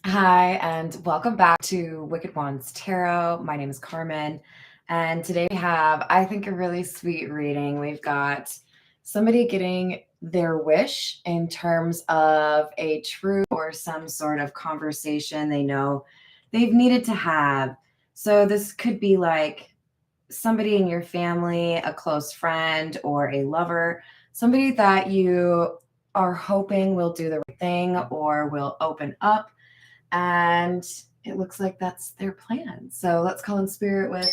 Hi, and welcome back to Wicked Wands Tarot. My name is Carmen, and today we have, I think, a really sweet reading. We've got somebody getting their wish in terms of a truth or some sort of conversation they know they've needed to have. So this could be like somebody in your family, a close friend, or a lover, somebody that you are hoping will do the right thing or will open up, and it looks like that's their plan. So let's call in spirit with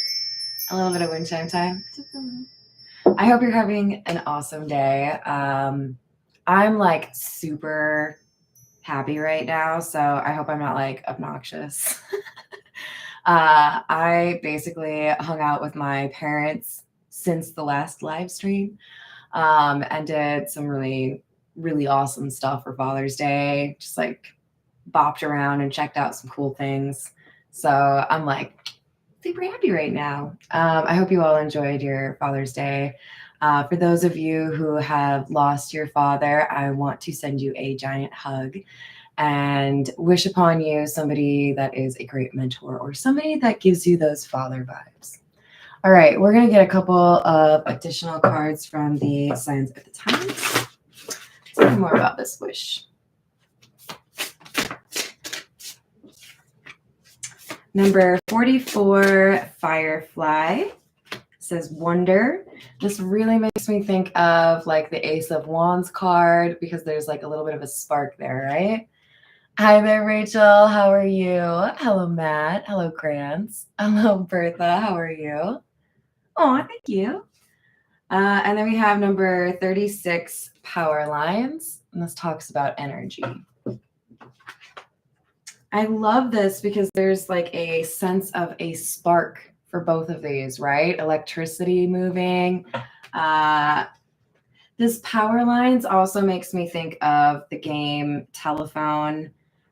a little bit of wind chime time. I hope you're having an awesome day. I'm like super happy right now, so I hope I'm not like obnoxious. I basically hung out with my parents since the last live stream, and did some really, really awesome stuff for Father's Day. Just like bopped around and checked out some cool things. So I'm like super happy right now. I hope you all enjoyed your Father's Day. For those of you who have lost your father, I want to send you a giant hug and wish upon you somebody that is a great mentor or somebody that gives you those father vibes. All right, we're going to get a couple of additional cards from the signs of the times. Tell me more about this wish. Number 44, Firefly, says wonder. This really makes me think of like the Ace of Wands card because there's like a little bit of a spark there, right? Hi there, Rachel. How are you? Hello, Matt. Hello, Grants. Hello, Bertha. How are you? Oh, thank you. And then we have number 36, Power Lines. And this talks about energy. I love this because there's like a sense of a spark for both of these, right? Electricity moving. This power lines also makes me think of the game telephone,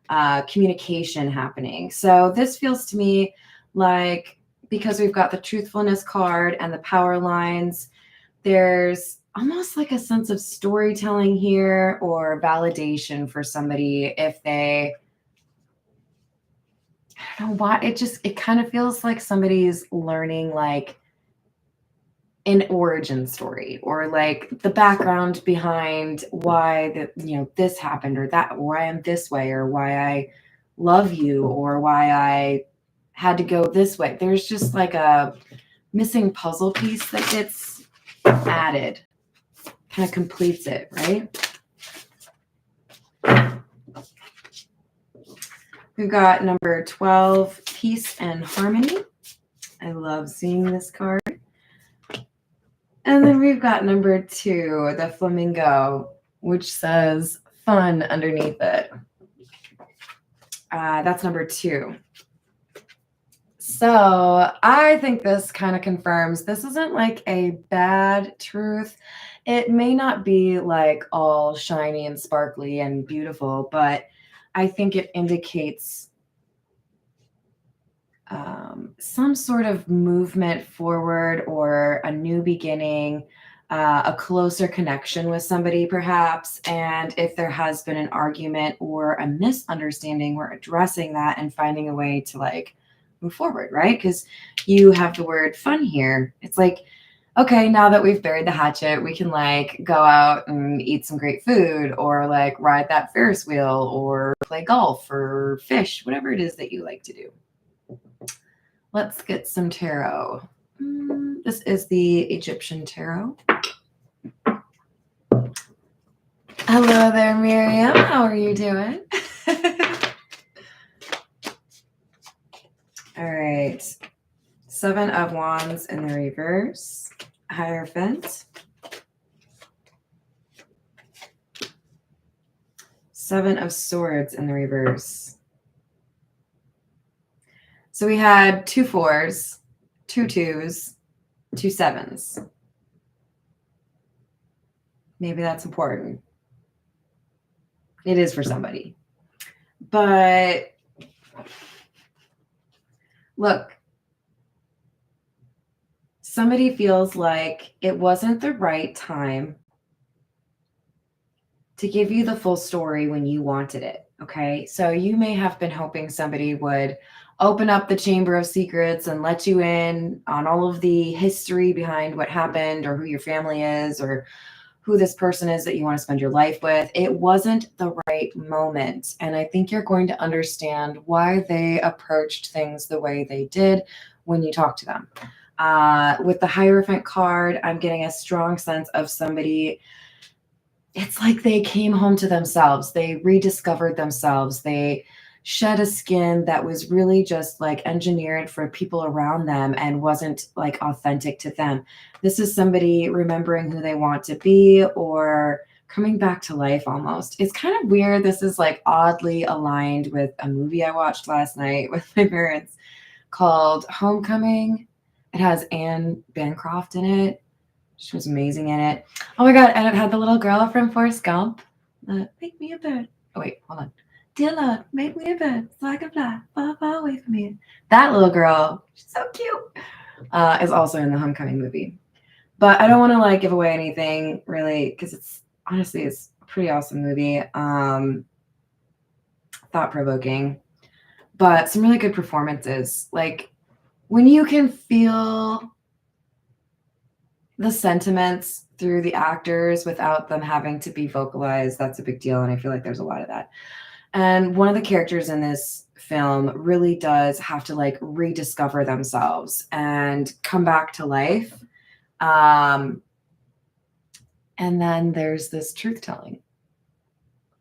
communication happening. So this feels to me like, because we've got the truthfulness card and the power lines, there's almost like a sense of storytelling here or validation for somebody if they, I don't know why, it kind of feels like somebody's learning like an origin story or like the background behind why this happened or that, or why I'm this way, or why I love you, or why I had to go this way. There's just like a missing puzzle piece that gets added, kind of completes it, right? We've got number 12, Peace and Harmony. I love seeing this card. And then we've got number 2, the Flamingo, which says fun underneath it. That's number 2. So I think this kind of confirms this isn't like a bad truth. It may not be like all shiny and sparkly and beautiful, but I think it indicates some sort of movement forward or a new beginning, a closer connection with somebody perhaps. And if there has been an argument or a misunderstanding, we're addressing that and finding a way to like move forward, right? Because you have the word fun here. It's like, okay, now that we've buried the hatchet, we can like go out and eat some great food or like ride that Ferris wheel or play golf or fish, whatever it is that you like to do. Let's get some tarot. This is the Egyptian tarot. Hello there, Miriam. How are you doing? All right. 7 of Wands in the reverse. Hierophant. 7 of Swords in the reverse. So we had 2 4s, 2 2s, 2 7s. Maybe that's important. It is for somebody. But look, somebody feels like it wasn't the right time to give you the full story when you wanted it. Okay, so you may have been hoping somebody would open up the Chamber of Secrets and let you in on all of the history behind what happened, or who your family is, or who this person is that you want to spend your life with. It wasn't the right moment. And I think you're going to understand why they approached things the way they did when you talk to them. With the Hierophant card, I'm getting a strong sense of somebody. It's like they came home to themselves. They rediscovered themselves. They shed a skin that was really just like engineered for people around them and wasn't like authentic to them. This is somebody remembering who they want to be or coming back to life almost. It's kind of weird. This is like oddly aligned with a movie I watched last night with my parents called Homecoming. It has Anne Bancroft in it. She was amazing in it. Oh my God. And it had the little girl from Forrest Gump. Make me a bird. Oh, wait, hold on. Dear Lord, make me a bird so I can fly far, far away from you. That little girl, she's so cute, is also in the Homecoming movie. But I don't want to like give away anything really because it's honestly, it's a pretty awesome movie. Thought provoking, but some really good performances. Like when you can feel the sentiments through the actors without them having to be vocalized, that's a big deal. And I feel like there's a lot of that. And one of the characters in this film really does have to like rediscover themselves and come back to life. And then there's this truth telling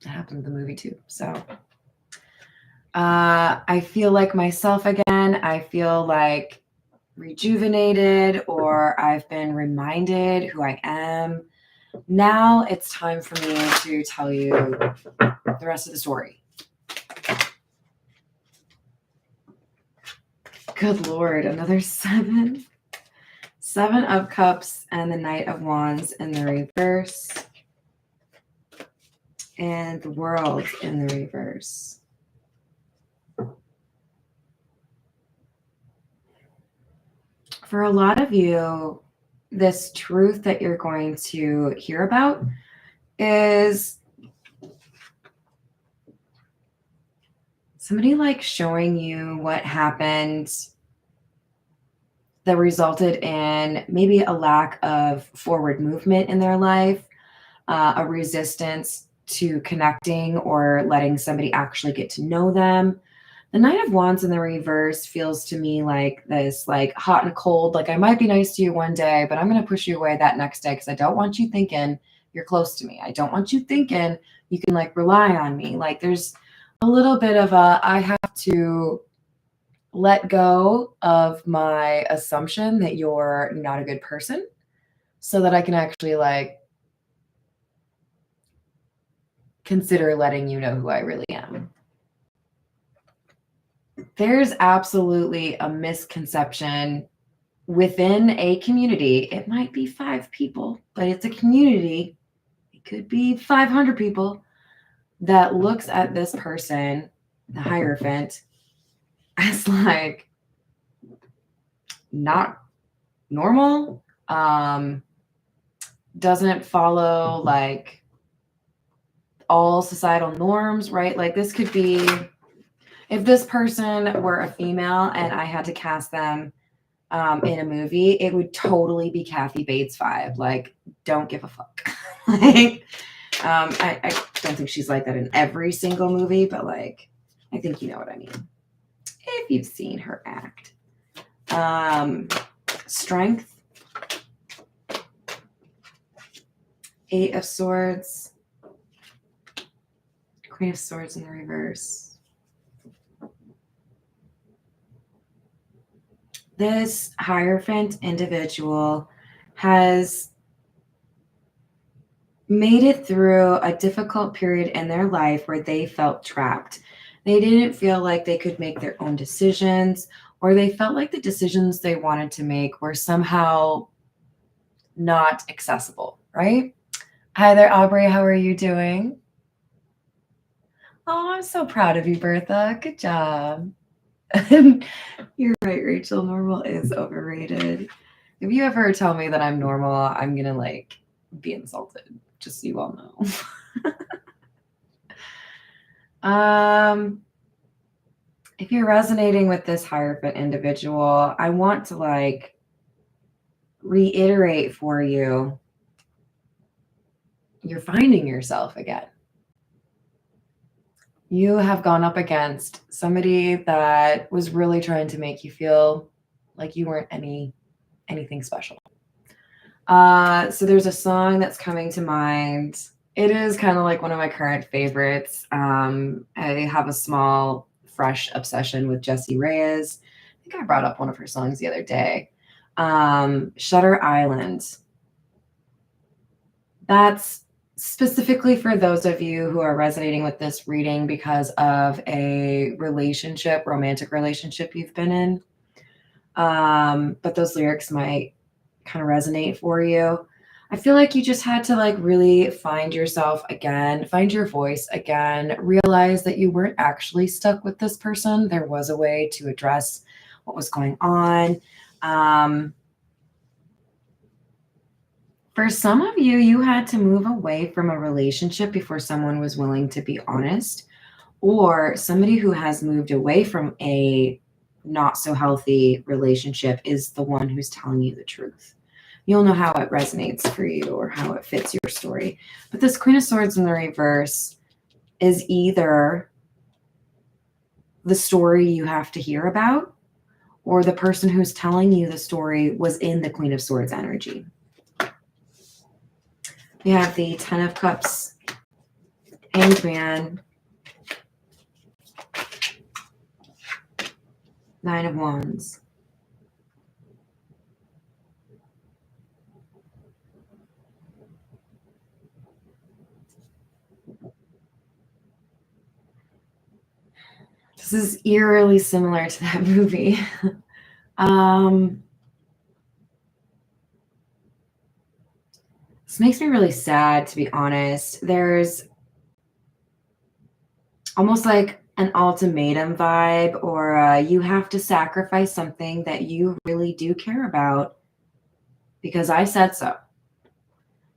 that happened in the movie too. So I feel like myself again. I feel like rejuvenated, or I've been reminded who I am. Now it's time for me to tell you the rest of the story. Good Lord, another 7. 7 of Cups and the Knight of Wands in the reverse. And the World in the reverse. For a lot of you, this truth that you're going to hear about is somebody like showing you what happened that resulted in maybe a lack of forward movement in their life, a resistance to connecting or letting somebody actually get to know them. The Knight of Wands in the reverse feels to me like this, like hot and cold. Like I might be nice to you one day, but I'm going to push you away that next day because I don't want you thinking you're close to me. I don't want you thinking you can like rely on me. Like there's a little bit of a, I have to let go of my assumption that you're not a good person so that I can actually like consider letting you know who I really am. There's absolutely a misconception within a community. It might be 5 people, but it's a community. It could be 500 people that looks at this person, the Hierophant, as like not normal, doesn't follow like all societal norms, right? Like this could be, if this person were a female and I had to cast them in a movie, it would totally be Kathy Bates vibe. Like, don't give a fuck. Like, I don't think she's like that in every single movie, but like, I think you know what I mean. If you've seen her act. Strength. 8 of Swords. Queen of Swords in the reverse. This Hierophant individual has made it through a difficult period in their life where they felt trapped. They didn't feel like they could make their own decisions, or they felt like the decisions they wanted to make were somehow not accessible, right? Hi there, Aubrey. How are you doing? Oh, I'm so proud of you, Bertha. Good job. You're right, Rachel. Normal is overrated. If you ever tell me that I'm normal, I'm going to like be insulted, just so you all know. If you're resonating with this Hierophant individual, I want to like reiterate for you, you're finding yourself again. You have gone up against somebody that was really trying to make you feel like you weren't anything special. So there's a song that's coming to mind. It is kind of like one of my current favorites. I have a small, fresh obsession with Jessie Reyes. I think I brought up one of her songs the other day. Shutter Island. That's specifically for those of you who are resonating with this reading because of a romantic relationship you've been in. But those lyrics might kind of resonate for you. I feel like you just had to like really find yourself again, find your voice again, realize that you weren't actually stuck with this person. There was a way to address what was going on. For some of you, you had to move away from a relationship before someone was willing to be honest, or somebody who has moved away from a not so healthy relationship is the one who's telling you the truth. You'll know how it resonates for you or how it fits your story. But this Queen of Swords in the reverse is either the story you have to hear about, or the person who's telling you the story was in the Queen of Swords energy. We have the Ten of Cups, Hanged Man, Nine of Wands. This is eerily similar to that movie. This makes me really sad, to be honest. There's almost like an ultimatum vibe, or you have to sacrifice something that you really do care about because I said so.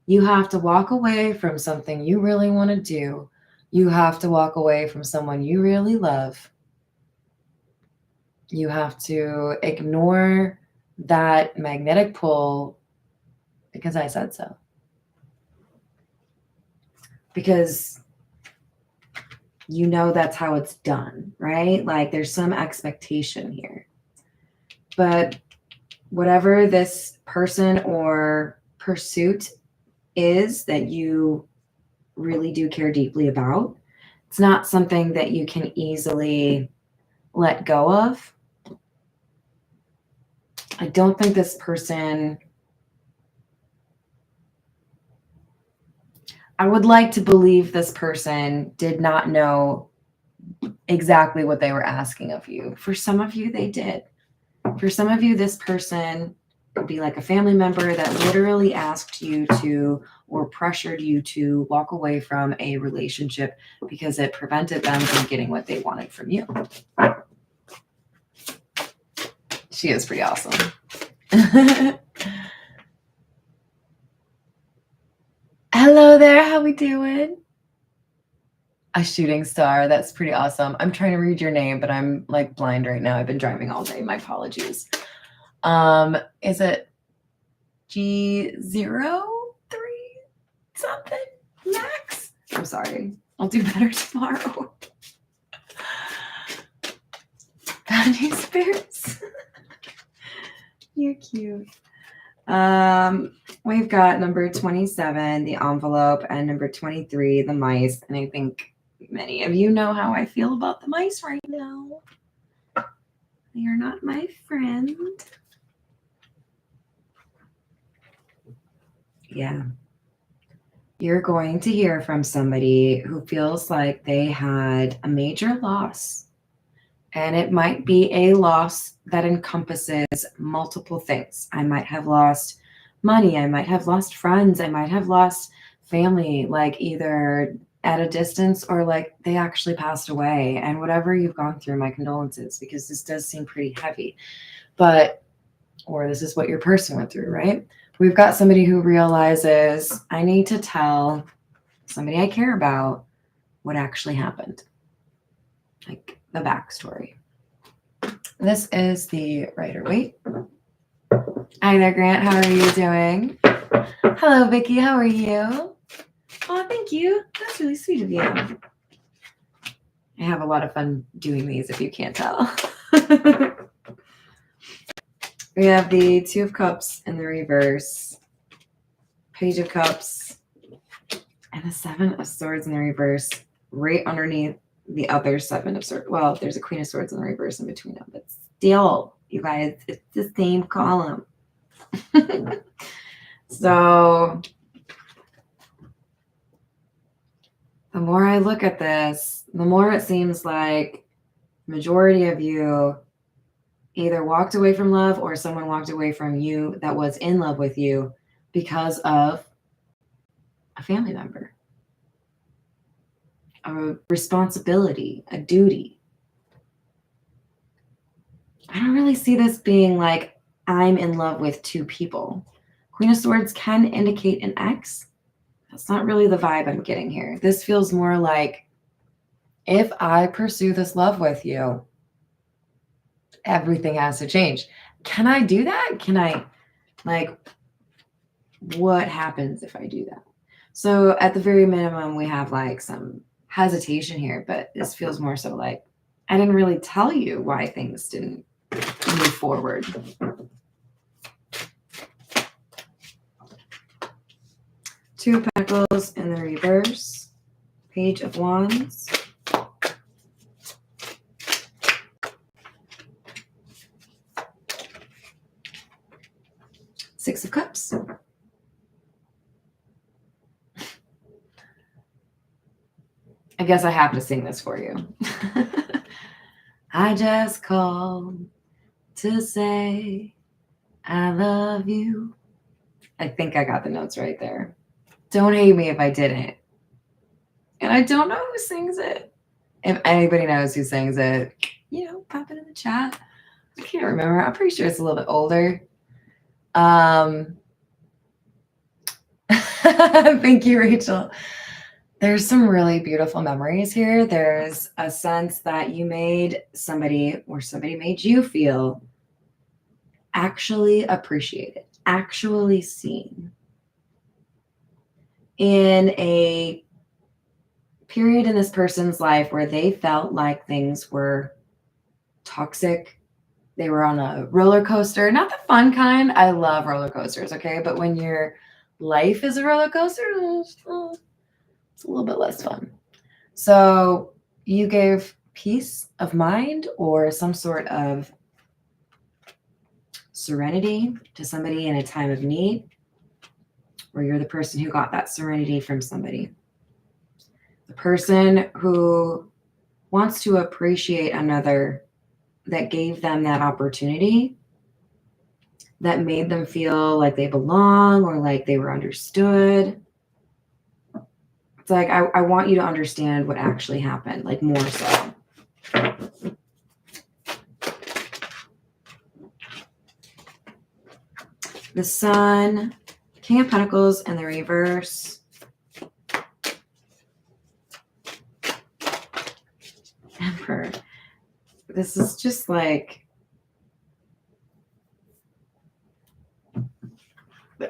You have to walk away from something you really want to do. You have to walk away from someone you really love. You have to ignore that magnetic pull because I said so. Because you know that's how it's done, right? Like there's some expectation here. But whatever this person or pursuit is that you really do care deeply about, it's not something that you can easily let go of. I don't think this person, I would like to believe this person did not know exactly what they were asking of you. For some of you, they did. For some of you, this person could be like a family member that literally asked you to or pressured you to walk away from a relationship because it prevented them from getting what they wanted from you. She is pretty awesome. Hello there, how we doing? A shooting star, that's pretty awesome. I'm trying to read your name, but I'm like blind right now. I've been driving all day, my apologies. Is it G03 something Max? I'm sorry, I'll do better tomorrow. Bounty spirits. You're cute. We've got number 27, the envelope, and number 23, the mice. And I think many of you know how I feel about the mice right now. They are not my friend. Yeah. You're going to hear from somebody who feels like they had a major loss. And it might be a loss that encompasses multiple things. I might have lost money. I might have lost friends. I might have lost family, like either at a distance or like they actually passed away. And whatever you've gone through, my condolences, because this does seem pretty heavy. But, or this is what your person went through, right? We've got somebody who realizes I need to tell somebody I care about what actually happened. like the backstory. This is the Rider-Waite. Hi there, Grant. How are you doing? Hello, Vicky. How are you? Oh, thank you. That's really sweet of you. I have a lot of fun doing these, if you can't tell. We have the Two of Cups in the reverse, Page of Cups, and the Seven of Swords in the reverse, right underneath the other Seven of Swords. Well, there's a Queen of Swords in the reverse in between them, but still, you guys, it's the same column. So the more I look at this, the more it seems like the majority of you either walked away from love or someone walked away from you that was in love with you because of a family member, a responsibility, a duty. I don't really see this being like I'm in love with two people. Queen of Swords can indicate an ex. That's not really the vibe I'm getting here. This feels more like if I pursue this love with you, everything has to change. Can I do that? Can I, like, what happens if I do that? So at the very minimum, we have like some hesitation here, but this feels more so like I didn't really tell you why things didn't move forward. Two of Pentacles in the reverse, Page of Wands, Six of Cups, I guess I have to sing this for you. I just called to say I love you. I think I got the notes right there. Don't hate me if I didn't. And I don't know who sings it. If anybody knows who sings it, you know, pop it in the chat. I can't remember. I'm pretty sure it's a little bit older. Thank you, Rachel. There's some really beautiful memories here. There's a sense that you made somebody or somebody made you feel actually appreciated, actually seen in a period in this person's life where they felt like things were toxic. They were on a roller coaster, not the fun kind. I love roller coasters, okay? But when your life is a roller coaster, it's a little bit less fun. So you gave peace of mind or some sort of serenity to somebody in a time of need, or you're the person who got that serenity from somebody. The person who wants to appreciate another that gave them that opportunity, that made them feel like they belong or like they were understood. It's like, I want you to understand what actually happened, like more so. The Sun, King of Pentacles in the reverse. Emperor. This is just like,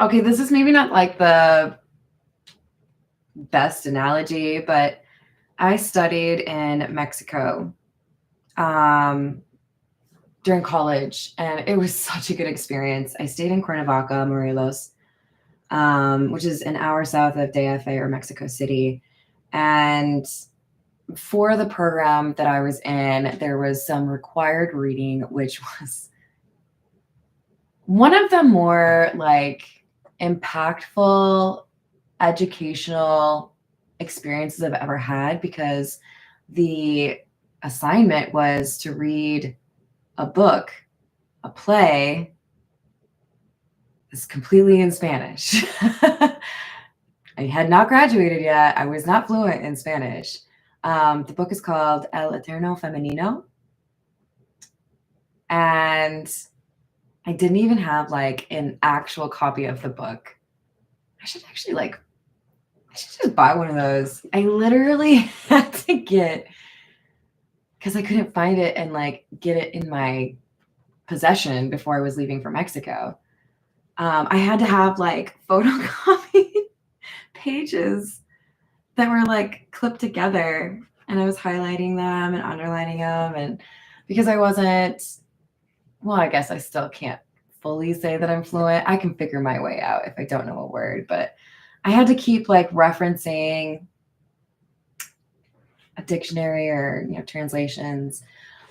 okay, this is maybe not like the best analogy, but I studied in Mexico during college, and it was such a good experience. I stayed in Cuernavaca, Morelos, which is an hour south of DF or Mexico City. And for the program that I was in, there was some required reading, which was one of the more like impactful educational experiences I've ever had, because the assignment was to read a book, a play, that's completely in Spanish. I had not graduated yet. I was not fluent in Spanish. The book is called El Eterno Femenino. And I didn't even have like an actual copy of the book. I should just buy one of those. I literally had to get because I couldn't find it and like get it in my possession before I was leaving for Mexico. I had to have like photocopied pages that were like clipped together, and I was highlighting them and underlining them. And because I wasn't, well, I guess I still can't fully say that I'm fluent. I can figure my way out if I don't know a word, but I had to keep like referencing a dictionary or, translations,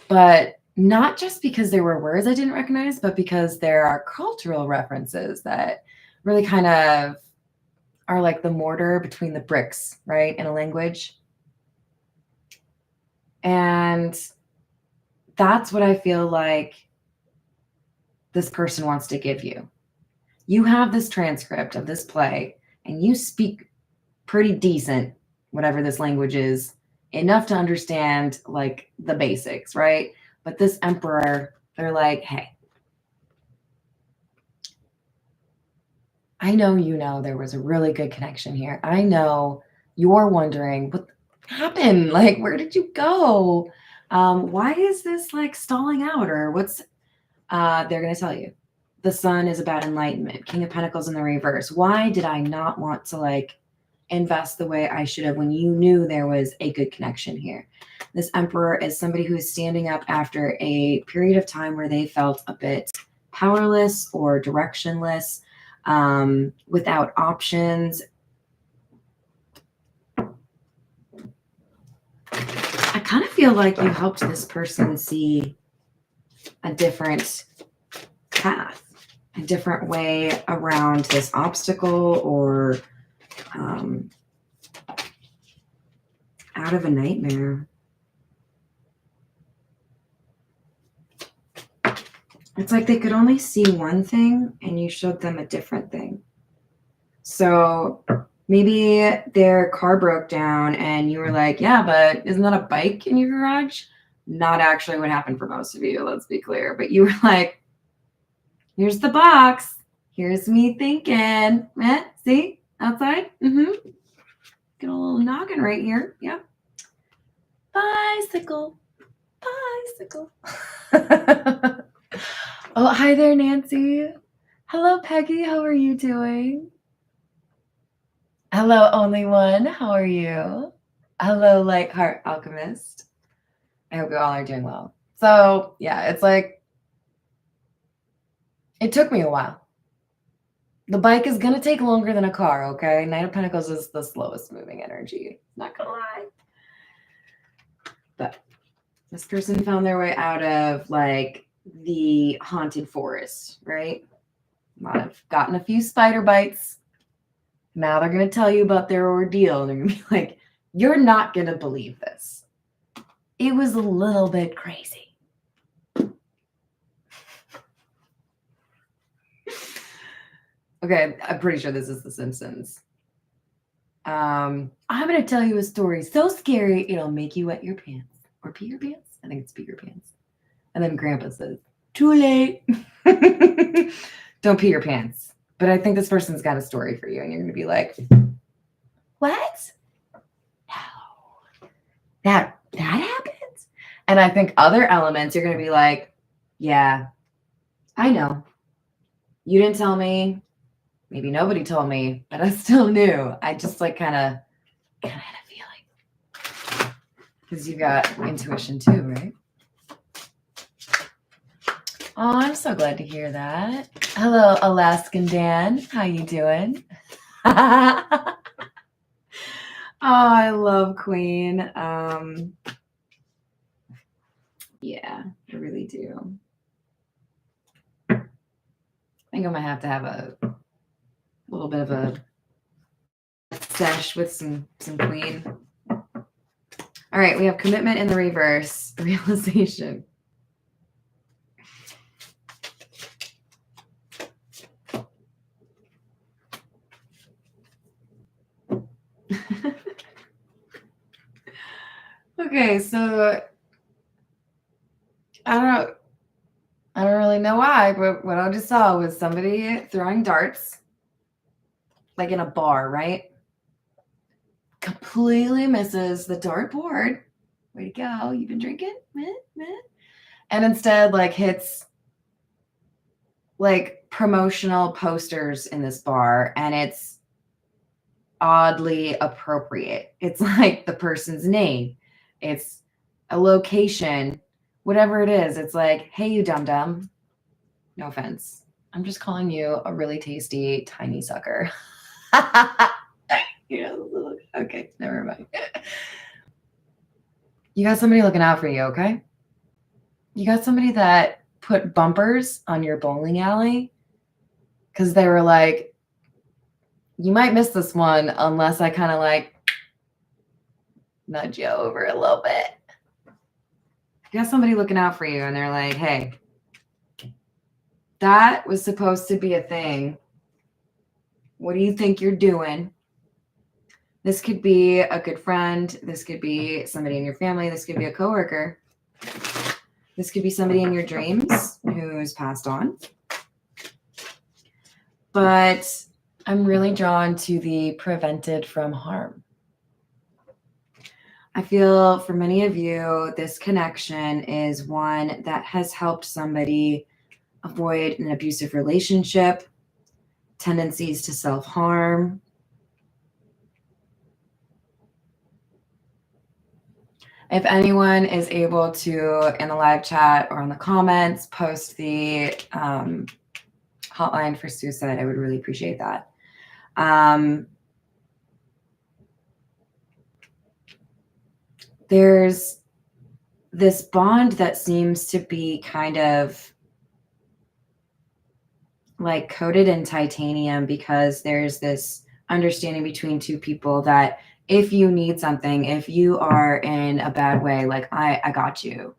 but not just because there were words I didn't recognize, but because there are cultural references that really kind of are like the mortar between the bricks, right, in a language. And that's what I feel like this person wants to give you. You have this transcript of this play, and you speak pretty decent, whatever this language is, enough to understand like the basics, right? But this emperor, they're like, hey, I know there was a really good connection here. I know you're wondering what happened. Like, where did you go? Why is this like stalling out? Or what's they're going to tell you. The Sun is about enlightenment. King of Pentacles in the reverse. Why did I not want to like invest the way I should have when you knew there was a good connection here? This Emperor is somebody who is standing up after a period of time where they felt a bit powerless or directionless, without options. I kind of feel like you helped this person see a different path, a different way around this obstacle, or out of a nightmare. It's like they could only see one thing and you showed them a different thing. So maybe their car broke down and you were like, yeah, but isn't that a bike in your garage? Not actually what happened for most of you, let's be clear. But you were like, here's the box. Here's me thinking. See? Outside? Get a little noggin right here. Yep. Bicycle. Bicycle. Oh, hi there, Nancy. Hello, Peggy. How are you doing? Hello, only one. How are you? Hello, Light Heart Alchemist. I hope you all are doing well. So, yeah, it's like, it took me a while. The bike is going to take longer than a car, okay? Knight of Pentacles is the slowest moving energy. Not going to lie. But this person found their way out of, like, the haunted forest, right? Might have gotten a few spider bites. Now they're going to tell you about their ordeal. And they're going to be like, you're not going to believe this. It was a little bit crazy. Okay, I'm pretty sure this is The Simpsons. I'm going to tell you a story so scary, it'll make you wet your pants. Or pee your pants? I think it's pee your pants. And then Grandpa says, too late. Don't pee your pants. But I think this person's got a story for you. And you're going to be like, what? No. That happened? And I think other elements, you're going to be like, yeah, I know. You didn't tell me. Maybe nobody told me, but I still knew. I just like kind of had a feeling. Because you got intuition too, right? Oh, I'm so glad to hear that. Hello, Alaskan Dan. How you doing? Oh, I love Queen. Yeah, I really do. I think I might have to have a little bit of a sesh with some Queen. All right, we have commitment in the reverse, realization. Okay, so I don't really know why, but what I just saw was somebody throwing darts, like in a bar, right? Completely misses the dartboard Way to go. You've been drinking? Meh, meh. And instead, like, hits like promotional posters in this bar, and it's oddly appropriate. It's like the person's name, it's a location, whatever it is. It's like, hey, you dum dum. No offense. I'm just calling you a really tasty, tiny sucker. Okay, never mind. You got somebody looking out for you, okay? You got somebody that put bumpers on your bowling alley because they were like, you might miss this one unless I kind of like nudge you over a little bit. You got somebody looking out for you and they're like, hey, that was supposed to be a thing. What do you think you're doing? This could be a good friend. This could be somebody in your family. This could be a coworker. This could be somebody in your dreams who's passed on. But I'm really drawn to the prevented from harm. I feel for many of you, this connection is one that has helped somebody avoid an abusive relationship, tendencies to self-harm. If anyone is able to, in the live chat or in the comments, post the hotline for suicide, I would really appreciate that. There's this bond that seems to be kind of like coated in titanium, because there's this understanding between two people that if you need something, if you are in a bad way, like I got you.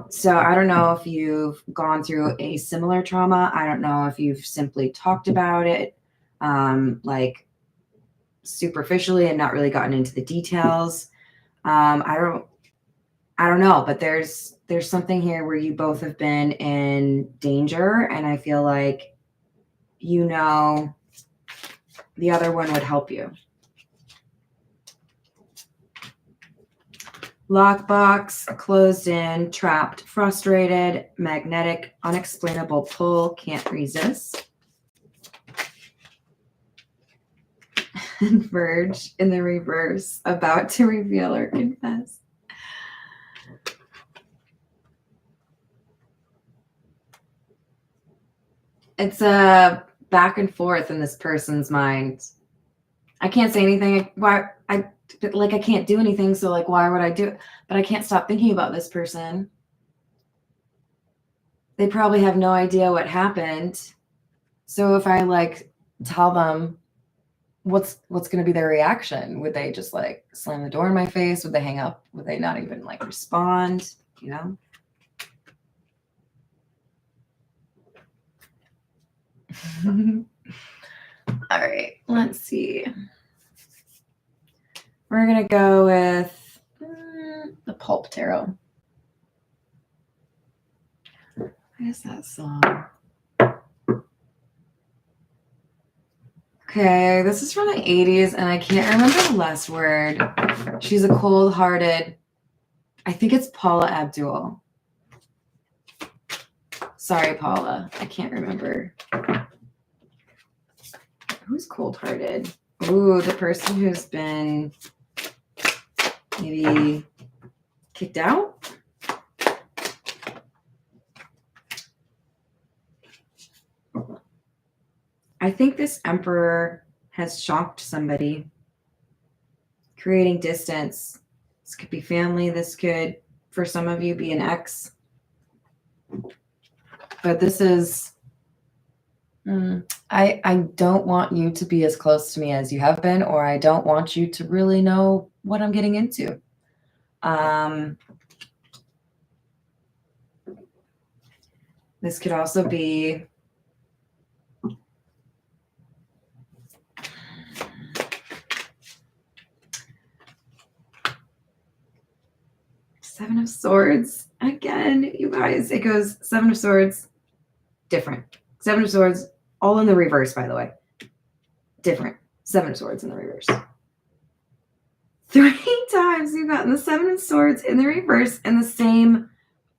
So I don't know if you've gone through a similar trauma. I don't know if you've simply talked about it, like superficially and not really gotten into the details. I don't know, but there's something here where you both have been in danger, and I feel like, you know, the other one would help you. Lockbox, closed in, trapped, frustrated, magnetic, unexplainable pull, can't resist. Verge in the reverse, about to reveal or confess. It's a back and forth in this person's mind. I can't say anything. I can't do anything. So like, why would I do it? But I can't stop thinking about this person. They probably have no idea what happened. So if I like tell them, what's going to be their reaction? Would they just like slam the door in my face? Would they hang up? Would they not even like respond? You know? All right, let's see. We're going to go with the Pulp Tarot. What is that song? Okay, this is from the 80s, and I can't remember the last word. She's a cold-hearted, I think it's Paula Abdul. Sorry, Paula, I can't remember. Who's cold-hearted? Ooh, the person who's been maybe kicked out? I think this Emperor has shocked somebody, creating distance. This could be family. This could, for some of you, be an ex. But this is, I don't want you to be as close to me as you have been, or I don't want you to really know what I'm getting into. This could also be Seven of Swords. Again, you guys, it goes Seven of Swords, different. Seven of Swords, all in the reverse, by the way. Different. Seven of Swords in the reverse. 3 times you've gotten the Seven of Swords in the reverse in the same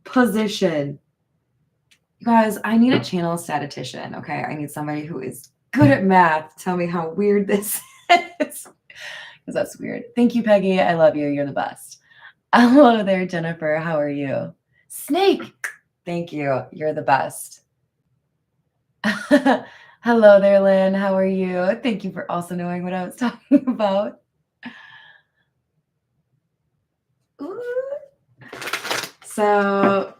position. You guys, I need a channel statistician. Okay, I need somebody who is good at math. Tell me how weird this is. Because that's weird. Thank you, Peggy. I love you. You're the best. Hello there, Jennifer. How are you? Snake. Thank you. You're the best. Hello there, Lynn. How are you? Thank you for also knowing what I was talking about. Ooh. So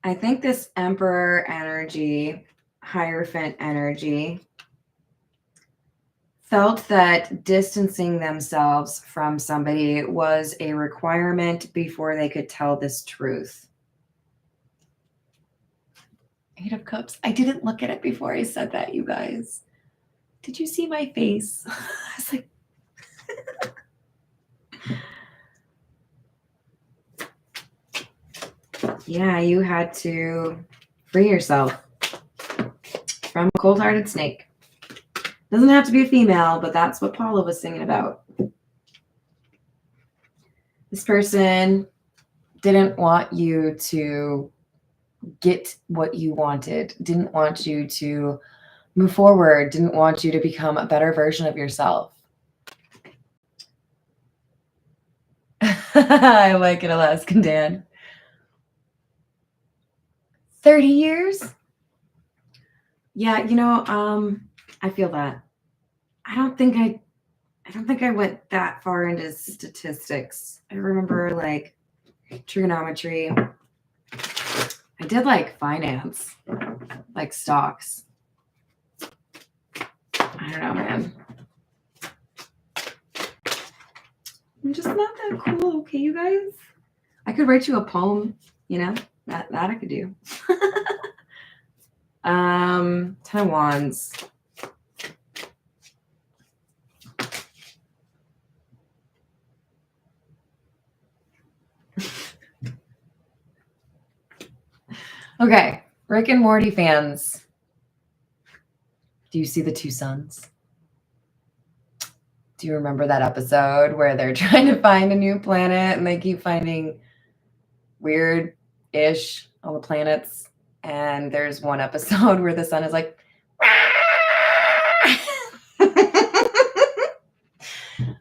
I think this Emperor energy, Hierophant energy, felt that distancing themselves from somebody was a requirement before they could tell this truth. 8 of Cups. I didn't look at it before I said that, you guys. Did you see my face? I was like, yeah, you had to free yourself from a cold-hearted snake. Doesn't have to be a female, but that's what Paula was singing about. This person didn't want you to get what you wanted, didn't want you to move forward, didn't want you to become a better version of yourself. I like it, Alaskan Dan. 30 years? Yeah, you know, I feel that. I don't think I went that far into statistics. I remember like trigonometry. I did like finance, like stocks. I don't know, man. I'm just not that cool, okay, you guys? I could write you a poem, you know? That I could do. 10 of Wands. Okay, Rick and Morty fans. Do you see the two suns? Do you remember that episode where they're trying to find a new planet and they keep finding weird-ish on the planets? And there's one episode where the sun is like,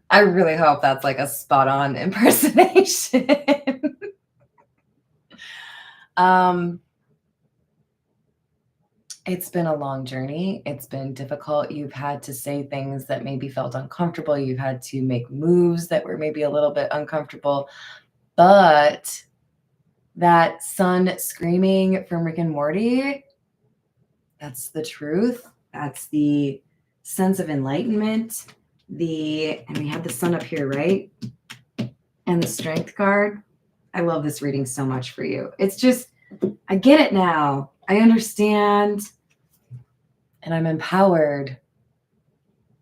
I really hope that's like a spot-on impersonation. It's been a long journey. It's been difficult. You've had to say things that maybe felt uncomfortable. You've had to make moves that were maybe a little bit uncomfortable. But that sun screaming from Rick and Morty, that's the truth. That's the sense of enlightenment. And we have the sun up here, right? And the strength card. I love this reading so much for you. It's just, I get it now. I understand. And I'm empowered.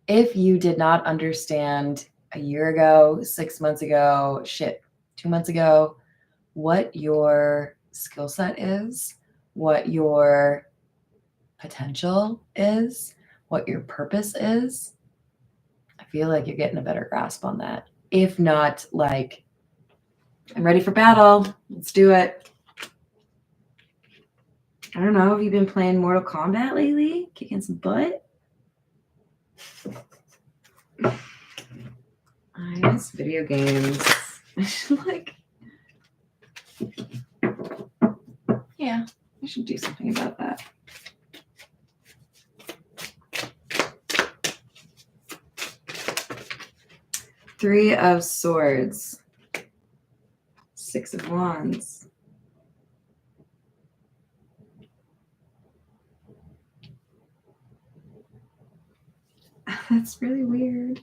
If you did not understand a year ago, 6 months ago, 2 months ago, what your skill set is, what your potential is, what your purpose is, I feel like you're getting a better grasp on that. If not, like, I'm ready for battle. Let's do it. I don't know. Have you been playing Mortal Kombat lately? Kicking some butt? I miss video games. I should yeah, I should do something about that. Three of Swords. 6 of Wands. That's really weird.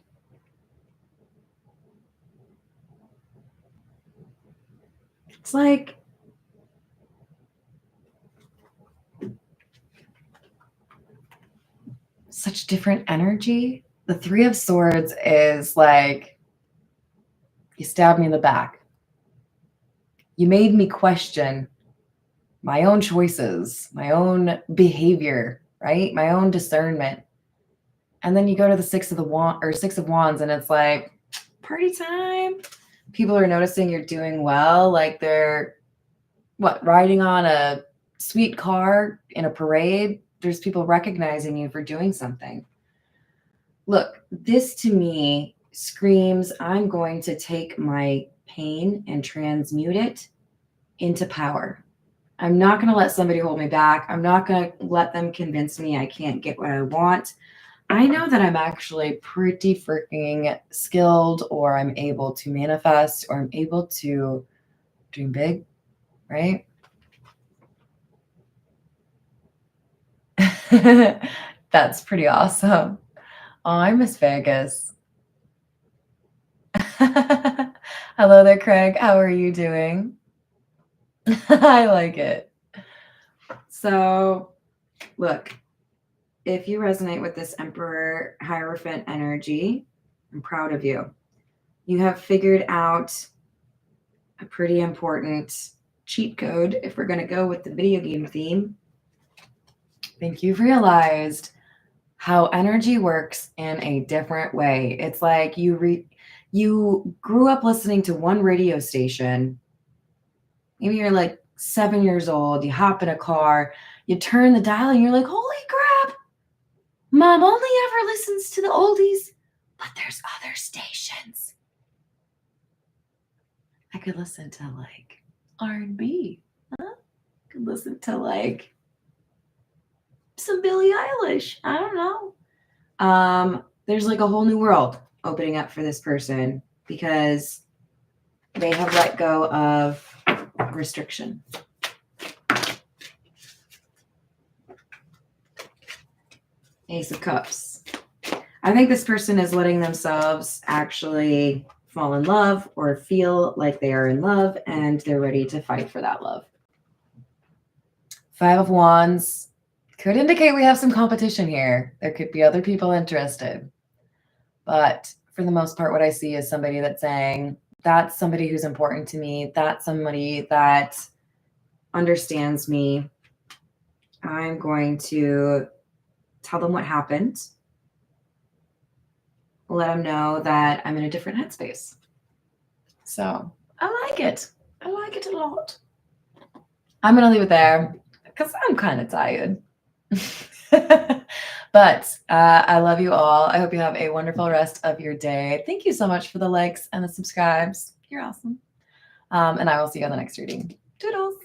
It's like such different energy. The 3 of Swords is like, you stabbed me in the back. You made me question my own choices, my own behavior, right? My own discernment. And then you go to the Six of Wands, and it's like party time. People are noticing you're doing well, like they're riding on a sweet car in a parade. There's people recognizing you for doing something. Look, this to me screams, I'm going to take my pain and transmute it into power. I'm not going to let somebody hold me back. I'm not going to let them convince me I can't get what I want. I know that I'm actually pretty freaking skilled, or I'm able to manifest, or I'm able to dream big, right? That's pretty awesome. Oh, I miss Vegas. Hello there, Craig. How are you doing? I like it. So, look, if you resonate with this Emperor Hierophant energy, I'm proud of you. You have figured out a pretty important cheat code if we're going to go with the video game theme. I think you've realized how energy works in a different way. It's like you grew up listening to one radio station. Maybe you're like 7 years old, you hop in a car, you turn the dial, and you're like, holy crap, Mom only ever listens to the oldies, but there's other stations. I could listen to like R&B. Huh? I could listen to like some Billie Eilish. I don't know. There's like a whole new world opening up for this person because they have let go of restriction. Ace of Cups. I think this person is letting themselves actually fall in love or feel like they are in love, and they're ready to fight for that love. Five of Wands could indicate we have some competition here. There could be other people interested. But for the most part, what I see is somebody that's saying, that's somebody who's important to me. That's somebody that understands me. I'm going to tell them what happened. Let them know that I'm in a different headspace. So I like it. I like it a lot. I'm going to leave it there because I'm kind of tired. But I love you all. I hope you have a wonderful rest of your day. Thank you so much for the likes and the subscribes. You're awesome. And I will see you on the next reading. Toodles.